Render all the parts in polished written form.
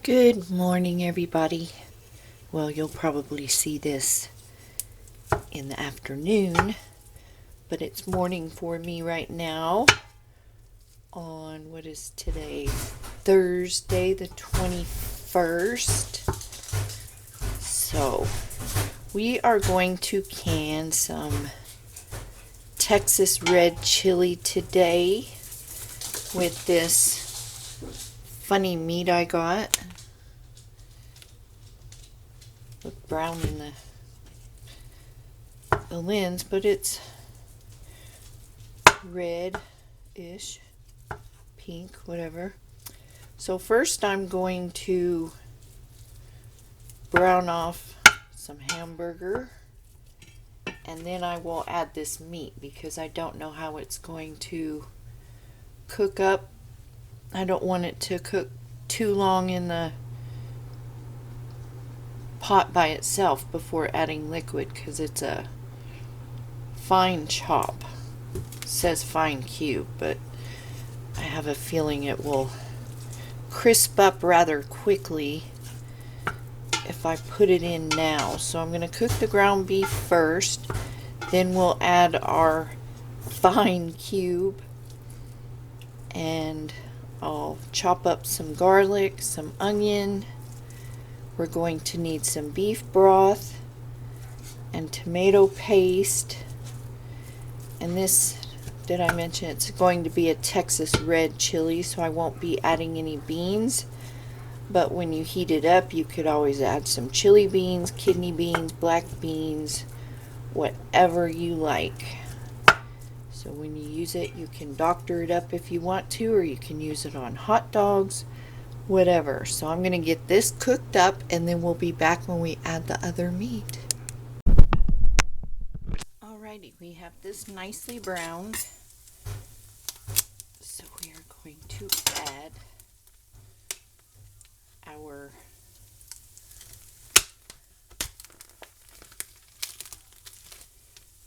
Good morning, everybody. Well, you'll probably see this in the afternoon, but it's morning for me right now on what is today? Thursday, the 21st. So, we are going to can some Texas red chili today with this funny meat I got. Look brown in the lens, but it's red-ish, pink, whatever. So first I'm going to brown off some hamburger, and then I will add this meat because I don't know how it's going to cook up. I don't want it to cook too long in the pot by itself before adding liquid because it's a fine chop. It says fine cube, but I have a feeling it will crisp up rather quickly if I put it in now. So I'm going to cook the ground beef first, then we'll add our fine cube, and I'll chop up some garlic, some onion. We're going to need some beef broth and tomato paste. And this, did I mention, it's going to be a Texas red chili, so I won't be adding any beans. But when you heat it up, you could always add some chili beans, kidney beans, black beans, whatever you like. So when you use it, you can doctor it up if you want to, or you can use it on hot dogs, whatever. So I'm going to get this cooked up, and then we'll be back when we add the other meat. Alrighty, we have this nicely browned. So we are going to add our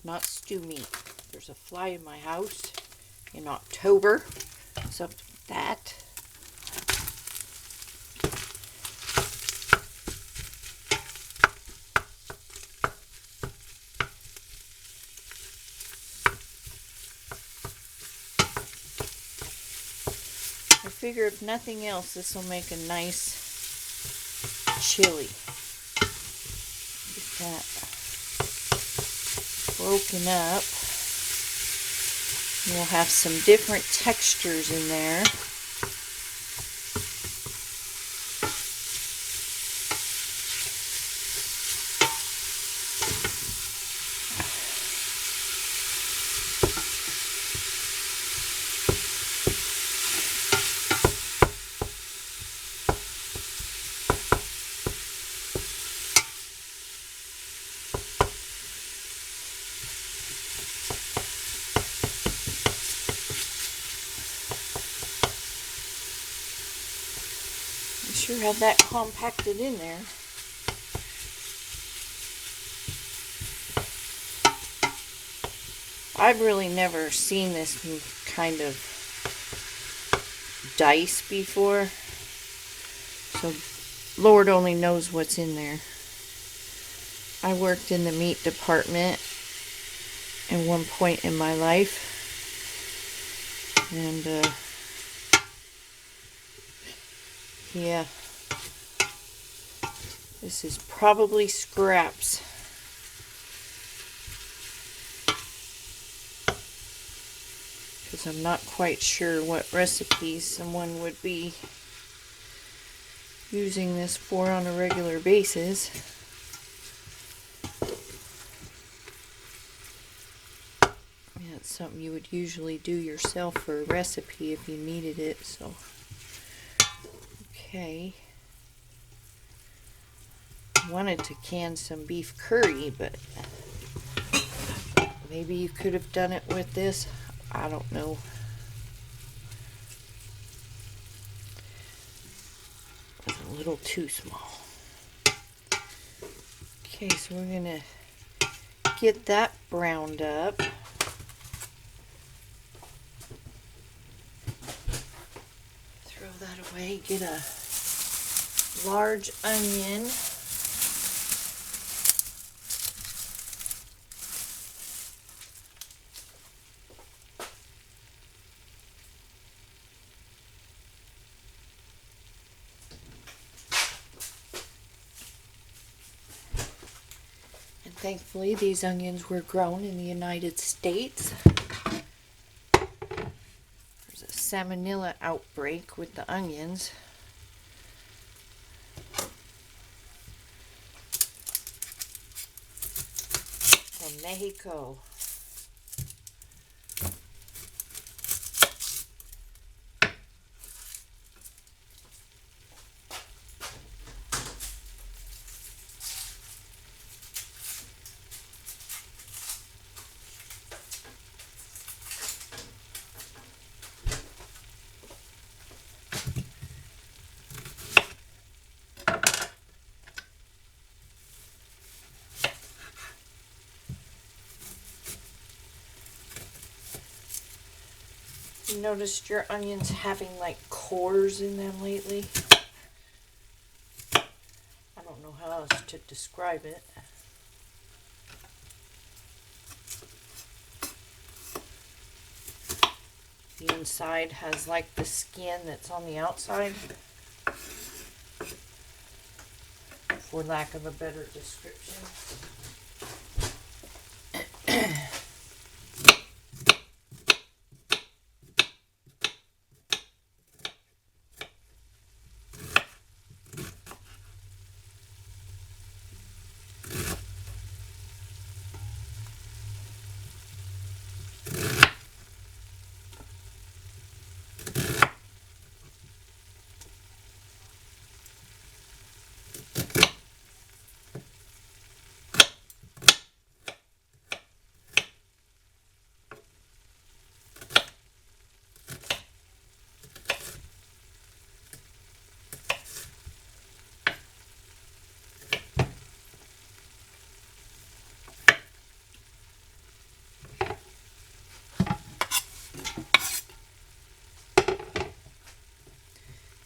not stew meat. There's a fly in my house in October, so that. I figure if nothing else, this will make a nice chili. Get that broken up. We'll have some different textures in there. Sure have that compacted in there. I've really never seen this kind of dice before, so Lord only knows what's in there. I worked in the meat department at one point in my life, and yeah, this is probably scraps. Because I'm not quite sure what recipes someone would be using this for on a regular basis. Yeah, it's something you would usually do yourself for a recipe if you needed it, so. Okay. I wanted to can some beef curry, but maybe you could have done it with this. I don't know. It was a little too small. Okay, so we're going to get that browned up. Throw that away. Get a large onion. Thankfully, these onions were grown in the United States. There's a salmonella outbreak with the onions. From Mexico. You noticed your onions having like cores in them lately? I don't know how else to describe it. The inside has like the skin that's on the outside, for lack of a better description.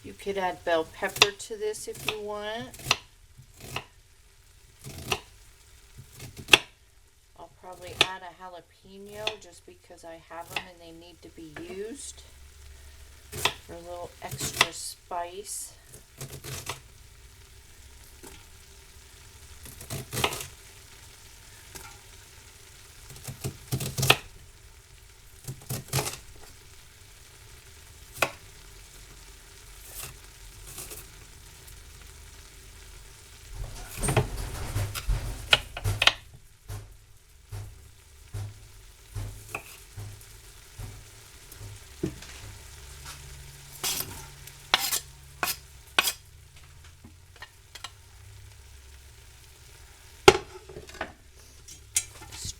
You could add bell pepper to this if you want. I'll probably add a jalapeno just because I have them and they need to be used for a little extra spice.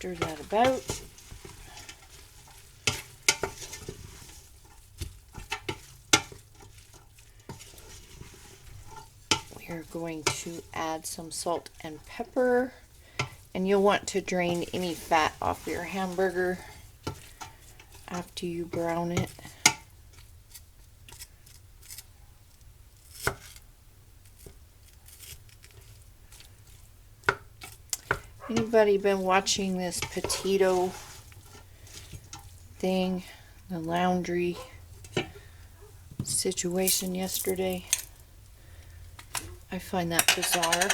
Stir that about. We're going to add some salt and pepper, and you'll want to drain any fat off your hamburger after you brown it. Anybody been watching this Petito thing, the laundry situation yesterday? I find that bizarre.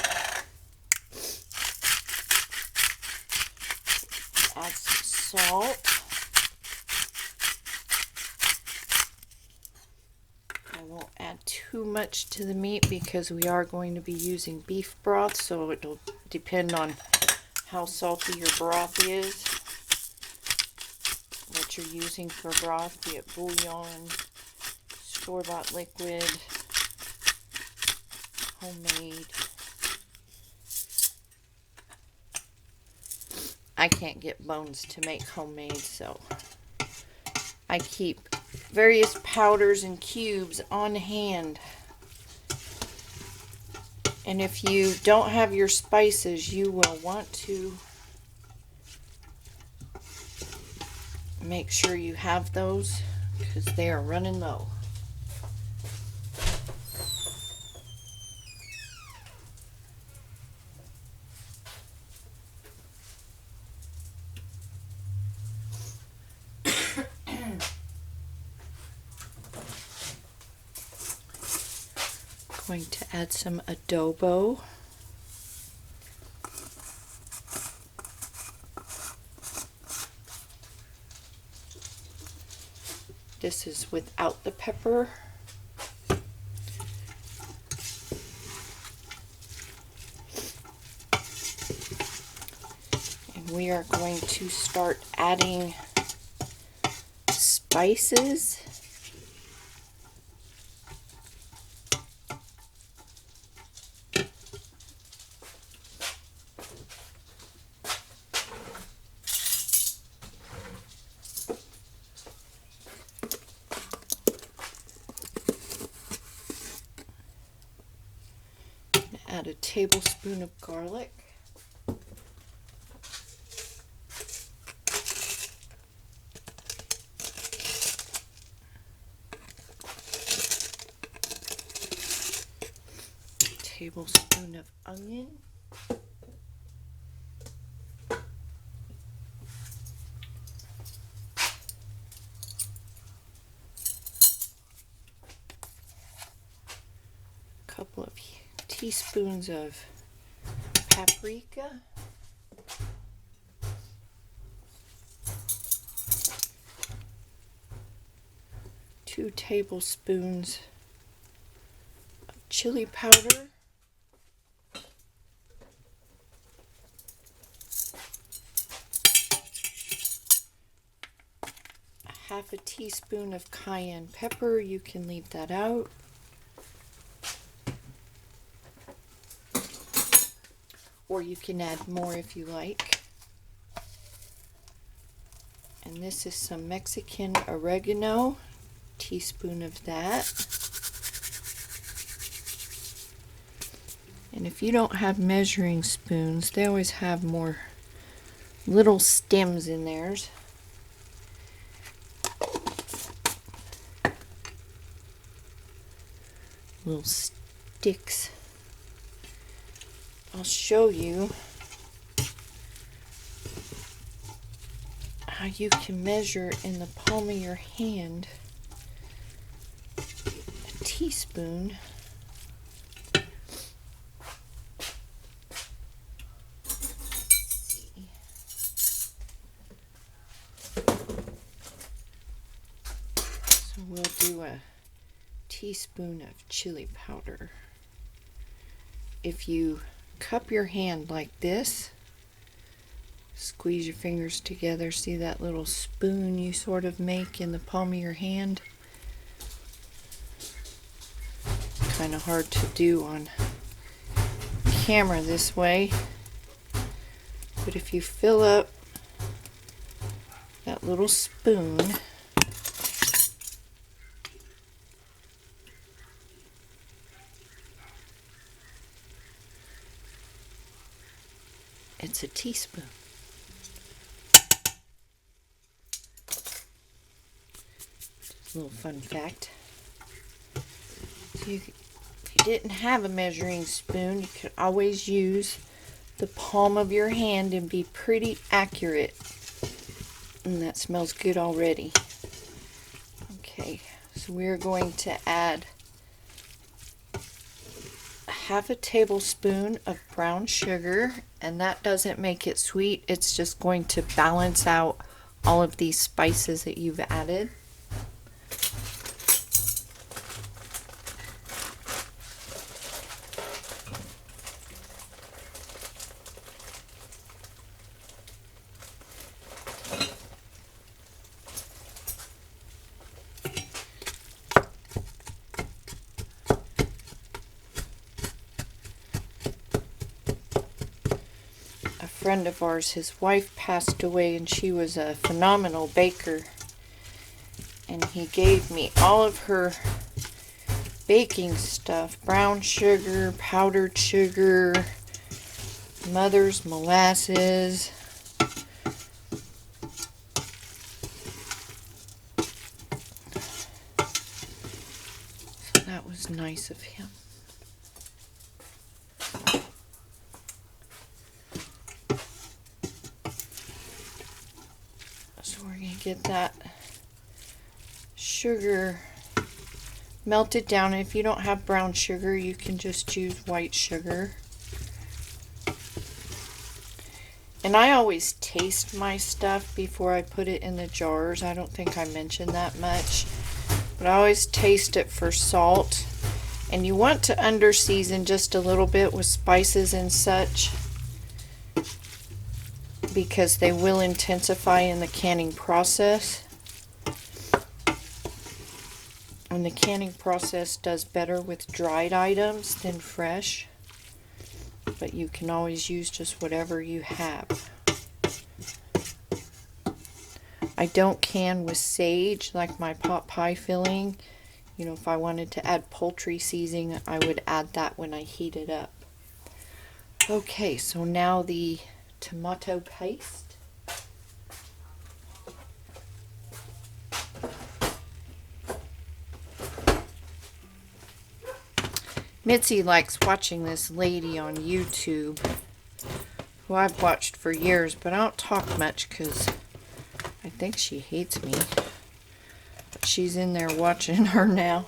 Add some salt. I won't add too much to the meat because we are going to be using beef broth, so it'll depend on how salty your broth is, what you're using for broth, be it bouillon, store-bought liquid, homemade. I can't get bones to make homemade, so I keep various powders and cubes on hand. And if you don't have your spices, you will want to make sure you have those because they are running low. Going to add some adobo. This is without the pepper. And we are going to start adding spices. Add a tablespoon of garlic. Tablespoon of onion. Couple of teaspoons of paprika. Two tablespoons of chili powder. Half a teaspoon of cayenne pepper. You can leave that out. Or you can add more if you like. And this is some Mexican oregano, teaspoon of that. And if you don't have measuring spoons, they always have more little stems in theirs. Little sticks. I'll show you how you can measure in the palm of your hand a teaspoon. So we'll do a teaspoon of chili powder. If you cup your hand like this, squeeze your fingers together, see that little spoon you sort of make in the palm of your hand? Kind of hard to do on camera this way, but if you fill up that little spoon, it's a teaspoon. Just a little fun fact. So if you didn't have a measuring spoon, you could always use the palm of your hand and be pretty accurate. And that smells good already. Okay, so we're going to add half a tablespoon of brown sugar, and that doesn't make it sweet, it's just going to balance out all of these spices that you've added. A friend of ours, his wife passed away, and she was a phenomenal baker, and he gave me all of her baking stuff: brown sugar, powdered sugar, Mother's molasses, so that was nice of him. So we're going to get that sugar melt it down. If you don't have brown sugar, you can just use white sugar. And I always taste my stuff before I put it in the jars. I don't think I mentioned that much, but I always taste it for salt. And you want to under-season just a little bit with spices and such, because they will intensify in the canning process. And the canning process does better with dried items than fresh. But you can always use just whatever you have. I don't can with sage like my pot pie filling. You know, if I wanted to add poultry seasoning, I would add that when I heat it up. Okay, so now the tomato paste. Mitzi likes watching this lady on YouTube, who I've watched for years, but I don't talk much because I think she hates me. But she's in there watching her now.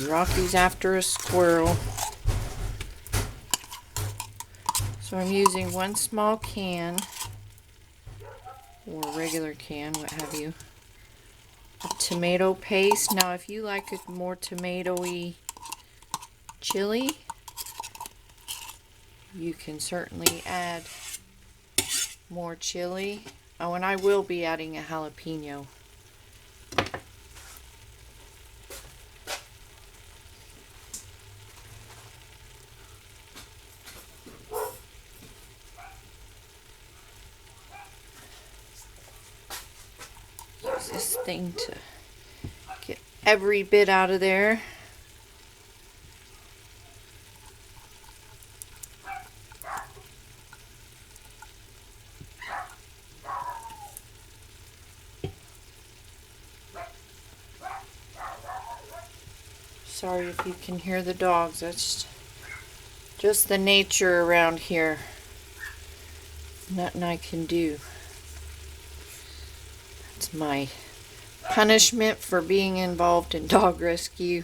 Rocky's after a squirrel. So I'm using 1 small can, or regular can, what have you, of tomato paste. Now if you like a more tomatoey chili, you can certainly add more chili. Oh, and I will be adding a jalapeno. Use this thing to get every bit out of there. Sorry if you can hear the dogs. That's just the nature around here. Nothing I can do. That's my punishment for being involved in dog rescue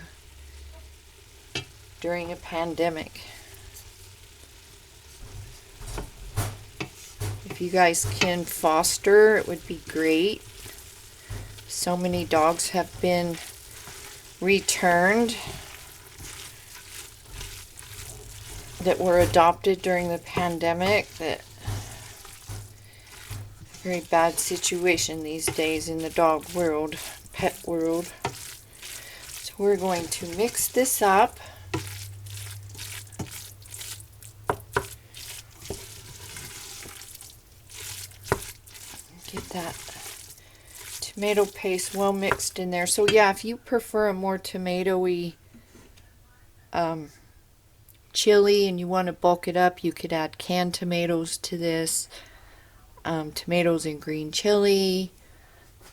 during a pandemic. If you guys can foster, it would be great. So many dogs have been returned that were adopted during the pandemic. That very bad situation these days in the dog world, pet world. So we're going to mix this up. Get that tomato paste well mixed in there. So yeah, if you prefer a more tomatoey chili and you want to bulk it up, you could add canned tomatoes to this. Tomatoes and green chili.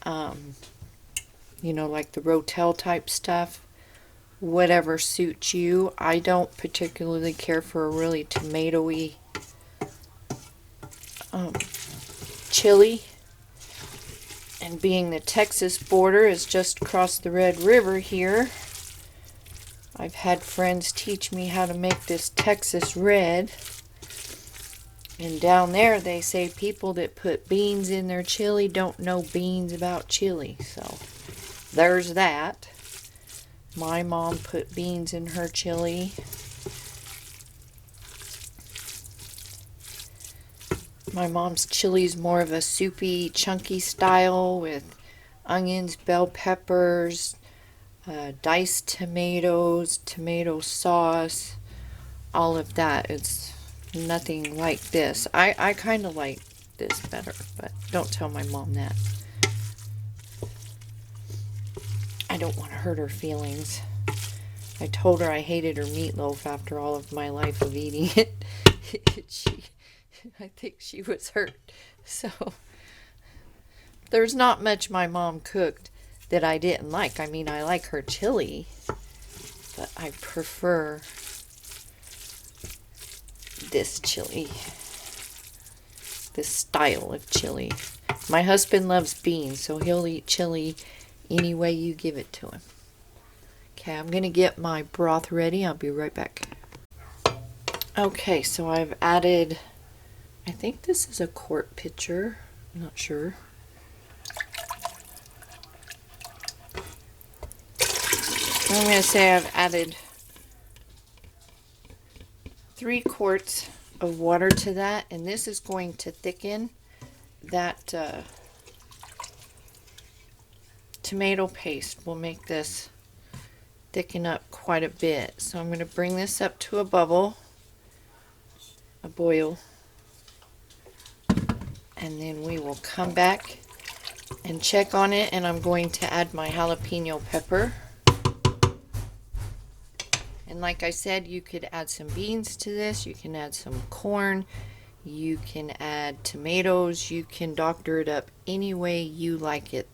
You know, like the Rotel type stuff. Whatever suits you. I don't particularly care for a really tomatoey chili. And being the Texas border is just across the Red River here, I've had friends teach me how to make this Texas red. And down there they say people that put beans in their chili don't know beans about chili. So there's that. My mom put beans in her chili. My mom's chili is more of a soupy, chunky style with onions, bell peppers, diced tomatoes, tomato sauce, all of that. It's nothing like this. I kind of like this better, but don't tell my mom that. I don't want to hurt her feelings. I told her I hated her meatloaf after all of my life of eating it. I think she was hurt. So there's not much my mom cooked that I didn't like. I mean, I like her chili, but I prefer this chili, this style of chili. My husband loves beans, so he'll eat chili any way you give it to him. Okay, I'm going to get my broth ready. I'll be right back. Okay, so I've added, I think this is a quart pitcher. I'm not sure. I'm going to say I've added 3 quarts of water to that, and this is going to thicken that tomato paste. Will make this thicken up quite a bit. So I'm going to bring this up to a bubble, a boil, and then we will come back and check on it, and I'm going to add my jalapeno pepper. And like I said, you could add some beans to this, you can add some corn, you can add tomatoes, you can doctor it up any way you like it.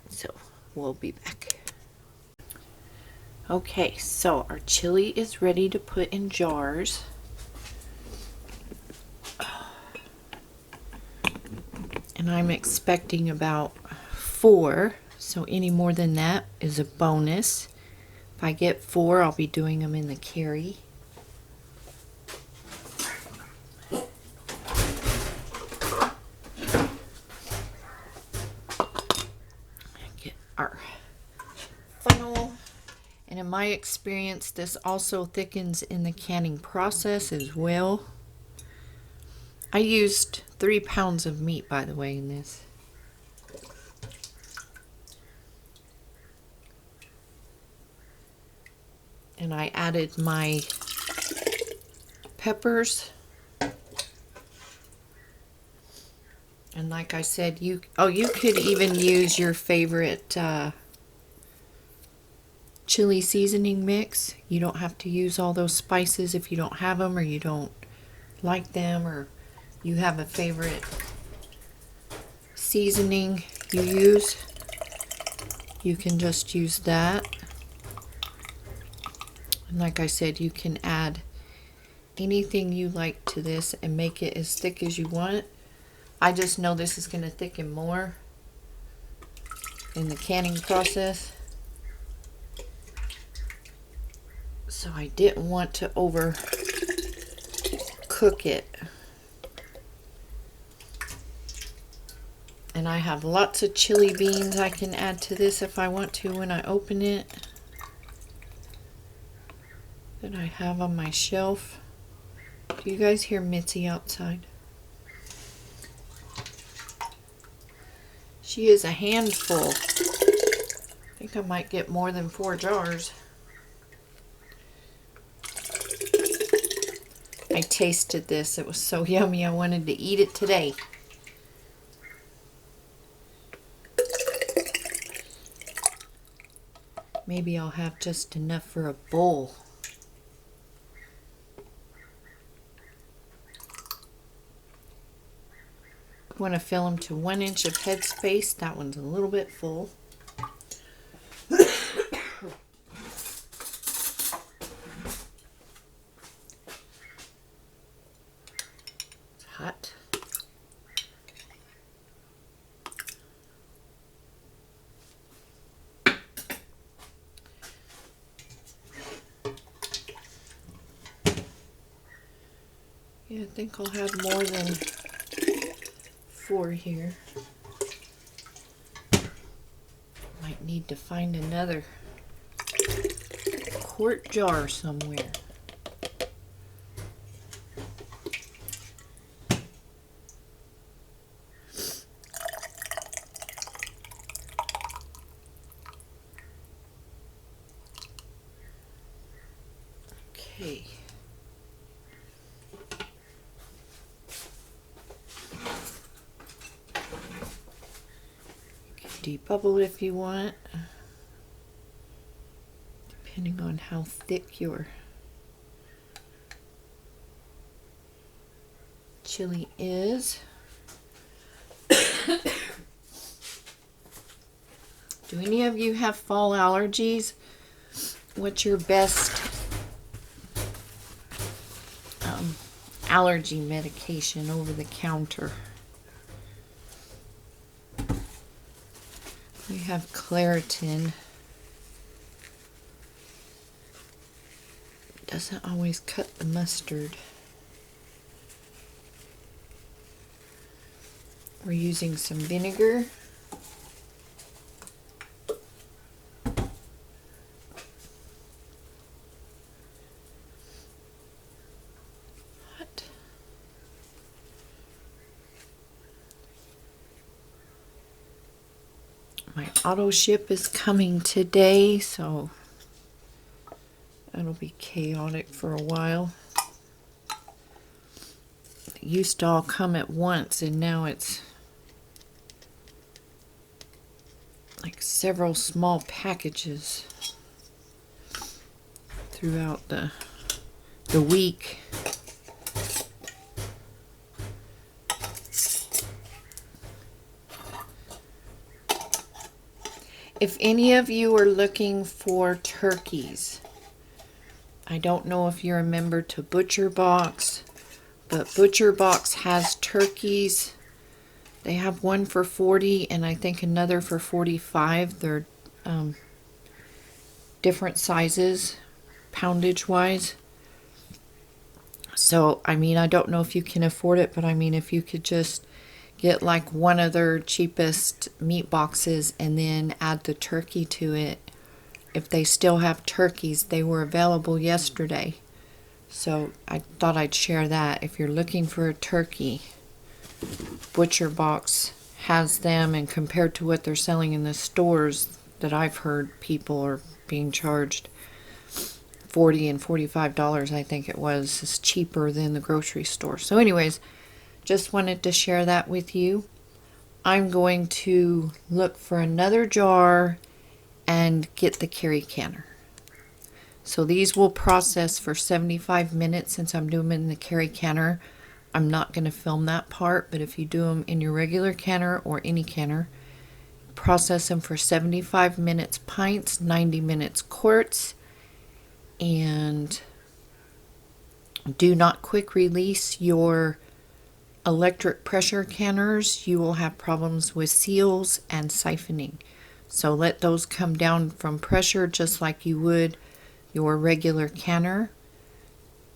So we'll be back. Okay, so our chili is ready to put in jars. And I'm expecting about 4, so any more than that is a bonus. If I get 4, I'll be doing them in the carry. Get our funnel. And in my experience, this also thickens in the canning process as well. I used 3 pounds of meat, by the way, in this. And I added my peppers. And like I said, you could even use your favorite chili seasoning mix. You don't have to use all those spices if you don't have them, or you don't like them, or you have a favorite seasoning you use. You can just use that. And like I said, you can add anything you like to this and make it as thick as you want. I just know this is going to thicken more in the canning process. So I didn't want to over cook it. And I have lots of chili beans I can add to this if I want to when I open it, that I have on my shelf. Do you guys hear Mitzi outside? She is a handful. I think I might get more than 4 jars. I tasted this. It was so yummy. I wanted to eat it today. Maybe I'll have just enough for a bowl. Want to fill them to 1 inch of head space. That one's a little bit full. It's hot. Yeah, I think I'll have more than 4 here. Might need to find another quart jar somewhere. Okay. Debubble if you want, depending on how thick your chili is. Do any of you have fall allergies? What's your best allergy medication over the counter? We have Claritin. Doesn't always cut the mustard. We're using some vinegar. My auto ship is coming today, so it'll be chaotic for a while. It used to all come at once, and now it's like several small packages throughout the week. If any of you are looking for turkeys, I don't know if you're a member to Butcher Box, but Butcher Box has turkeys. They have one for 40 and I think another for 45. They're different sizes, poundage wise. So, I mean, I don't know if you can afford it, but I mean, if you could just get like one of their cheapest meat boxes and then add the turkey to it. If they still have turkeys, they were available yesterday. So I thought I'd share that. If you're looking for a turkey, Butcher Box has them, and compared to what they're selling in the stores that I've heard people are being charged $40 and $45, I think it was, is cheaper than the grocery store. So anyways, just wanted to share that with you. I'm going to look for another jar and get the Kerry canner. So these will process for 75 minutes since I'm doing them in the Kerry canner. I'm not going to film that part, but if you do them in your regular canner or any canner, process them for 75 minutes pints, 90 minutes quarts, and do not quick release your electric pressure canners. You will have problems with seals and siphoning. So let those come down from pressure just like you would your regular canner,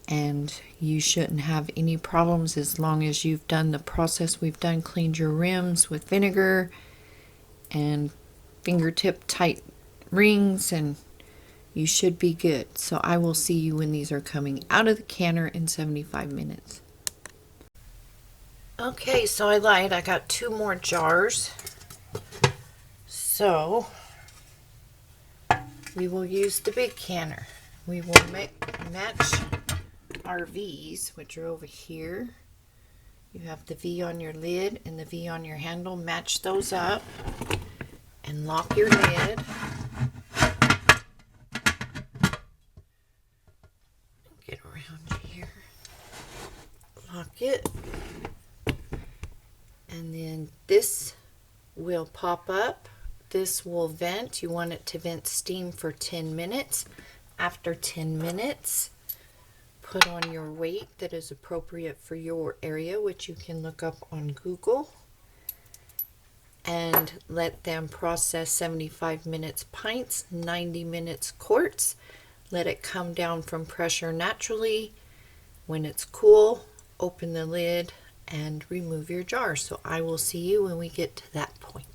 and you shouldn't have any problems as long as you've done the process we've done, cleaned your rims with vinegar and fingertip tight rings, and you should be good. So I will see you when these are coming out of the canner in 75 minutes. Okay, so I lied. I got 2 more jars. So we will use the big canner. We will match our V's, which are over here. You have the V on your lid and the V on your handle. Match those up and lock your lid. Get around here. Lock it. And then this will pop up. This will vent. You want it to vent steam for 10 minutes. After 10 minutes, put on your weight that is appropriate for your area, which you can look up on Google, and let them process 75 minutes pints, 90 minutes quarts. Let it come down from pressure naturally. When it's cool, open the lid and remove your jar. So I will see you when we get to that point.